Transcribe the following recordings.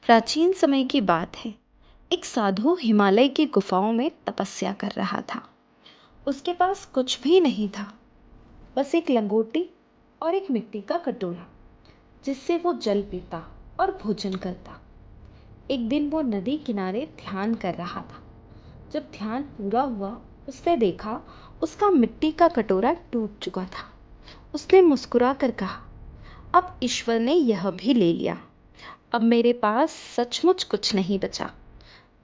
प्राचीन समय की बात है। एक साधु हिमालय की गुफाओं में तपस्या कर रहा था। उसके पास कुछ भी नहीं था, बस एक लंगोटी और एक मिट्टी का कटोरा जिससे वो जल पीता और भोजन करता। एक दिन वो नदी किनारे ध्यान कर रहा था। जब ध्यान पूरा हुआ, उसने देखा उसका मिट्टी का कटोरा टूट चुका था। उसने मुस्कुरा कर कहा, अब ईश्वर ने यह भी ले लिया। अब मेरे पास सचमुच कुछ नहीं बचा।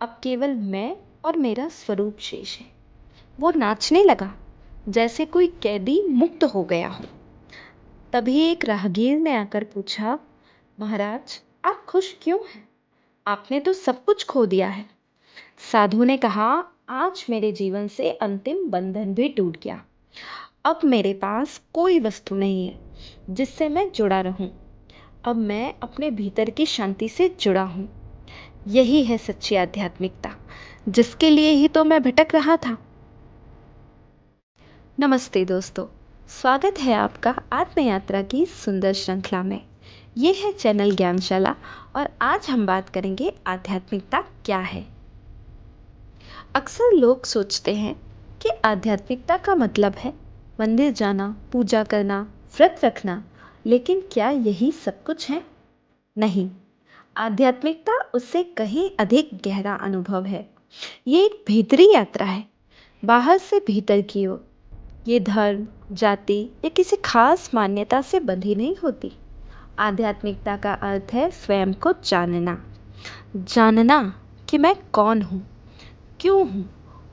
अब केवल मैं और मेरा स्वरूप शेष है। वो नाचने लगा जैसे कोई कैदी मुक्त हो गया हो। तभी एक राहगीर ने आकर पूछा, महाराज, आप खुश क्यों हैं? आपने तो सब कुछ खो दिया है। साधु ने कहा, आज मेरे जीवन से अंतिम बंधन भी टूट गया। अब मेरे पास कोई वस्तु नहीं है जिससे मैं जुड़ा रहूं। अब मैं अपने भीतर की शांति से जुड़ा हूँ। यही है सच्ची आध्यात्मिकता, जिसके लिए ही तो मैं भटक रहा था। नमस्ते दोस्तों, स्वागत है आपका आत्म यात्रा की सुंदर श्रृंखला में। ये है चैनल ज्ञानशाला और आज हम बात करेंगे आध्यात्मिकता क्या है। अक्सर लोग सोचते हैं कि आध्यात्मिकता का मतलब है मंदिर जाना, पूजा करना, व्रत रखना, लेकिन क्या यही सब कुछ है? नहीं, आध्यात्मिकता उससे कहीं अधिक गहरा अनुभव है। ये एक भीतरी यात्रा है, बाहर से भीतर की ओर। ये धर्म, जाति या किसी खास मान्यता से बंधी नहीं होती। आध्यात्मिकता का अर्थ है स्वयं को जानना। जानना कि मैं कौन हूँ, क्यों हूँ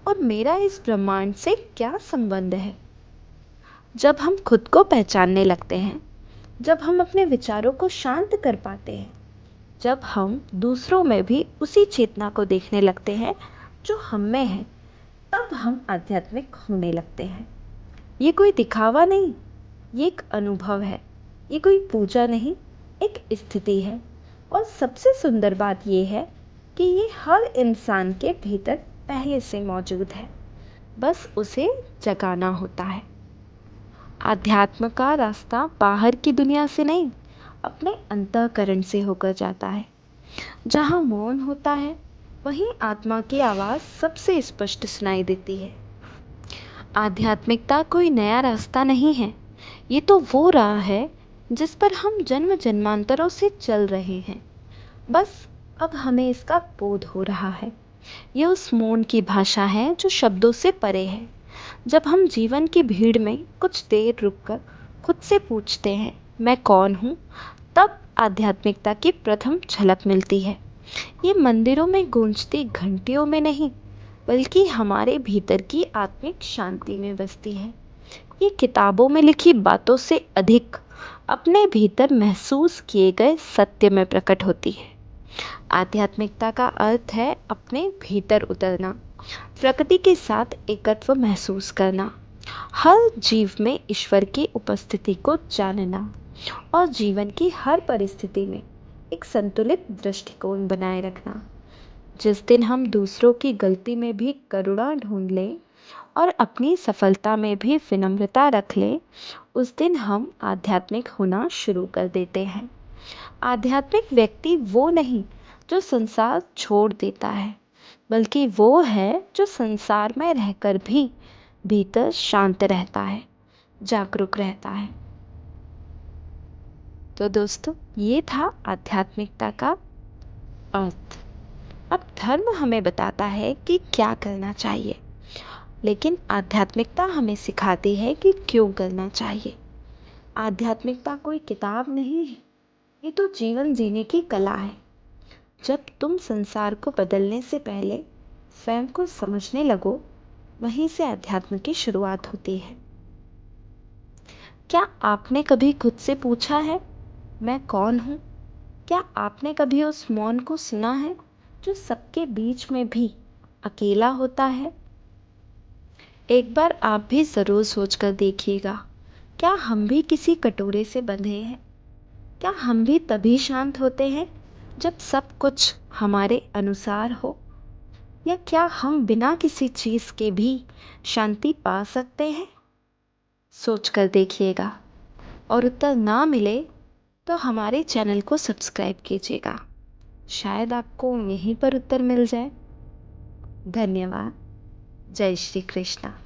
और मेरा इस ब्रह्मांड से क्या संबंध है। जब हम खुद को पहचानने लगते हैं, जब हम अपने विचारों को शांत कर पाते हैं, जब हम दूसरों में भी उसी चेतना को देखने लगते हैं जो हम में है, तब हम आध्यात्मिक होने लगते हैं। ये कोई दिखावा नहीं, ये एक अनुभव है। ये कोई पूजा नहीं, एक स्थिति है। और सबसे सुंदर बात ये है कि ये हर इंसान के भीतर पहले से मौजूद है, बस उसे जगाना होता है। आध्यात्म का रास्ता बाहर की दुनिया से नहीं, अपने अंतःकरण से होकर जाता है। जहाँ मौन होता है, वहीं आत्मा की आवाज़ सबसे स्पष्ट सुनाई देती है। आध्यात्मिकता कोई नया रास्ता नहीं है, ये तो वो राह है जिस पर हम जन्म जन्मांतरों से चल रहे हैं। बस अब हमें इसका बोध हो रहा है। यह उस मौन की भाषा है जो शब्दों से परे है। जब हम जीवन की भीड़ में कुछ देर रुककर खुद से पूछते हैं, मैं कौन हूँ, तब आध्यात्मिकता की प्रथम झलक मिलती है। ये मंदिरों में गूंजती घंटियों में नहीं, बल्कि हमारे भीतर की आत्मिक शांति में बसती है। ये किताबों में लिखी बातों से अधिक अपने भीतर महसूस किए गए सत्य में प्रकट होती है। आध्यात्मिकता का अर्थ है अपने भीतर उतरना, प्रकृति के साथ एकत्व महसूस करना, हर जीव में ईश्वर की उपस्थिति को जानना और जीवन की हर परिस्थिति में एक संतुलित दृष्टिकोण बनाए रखना। जिस दिन हम दूसरों की गलती में भी करुणा ढूंढ लें और अपनी सफलता में भी विनम्रता रख लें, उस दिन हम आध्यात्मिक होना शुरू कर देते हैं। आध्यात्मिक व्यक्ति वो नहीं जो संसार छोड़ देता है, बल्कि वो है जो संसार में रहकर भी भीतर शांत रहता है, जागरूक रहता है। तो दोस्तों, ये था आध्यात्मिकता का अर्थ। अब धर्म हमें बताता है कि क्या करना चाहिए, लेकिन आध्यात्मिकता हमें सिखाती है कि क्यों करना चाहिए। आध्यात्मिकता कोई किताब नहीं है, ये तो जीवन जीने की कला है। जब तुम संसार को बदलने से पहले स्वयं को समझने लगो, वहीं से अध्यात्म की शुरुआत होती है। क्या आपने कभी खुद से पूछा है, मैं कौन हूँ? क्या आपने कभी उस मौन को सुना है जो सबके बीच में भी अकेला होता है? एक बार आप भी ज़रूर सोच कर देखिएगा, क्या हम भी किसी कटोरे से बंधे हैं? क्या हम भी तभी शांत होते हैं जब सब कुछ हमारे अनुसार हो? या क्या हम बिना किसी चीज़ के भी शांति पा सकते हैं? सोच कर देखिएगा, और उत्तर ना मिले तो हमारे चैनल को सब्सक्राइब कीजिएगा। शायद आपको यहीं पर उत्तर मिल जाए। धन्यवाद। जय श्री कृष्णा।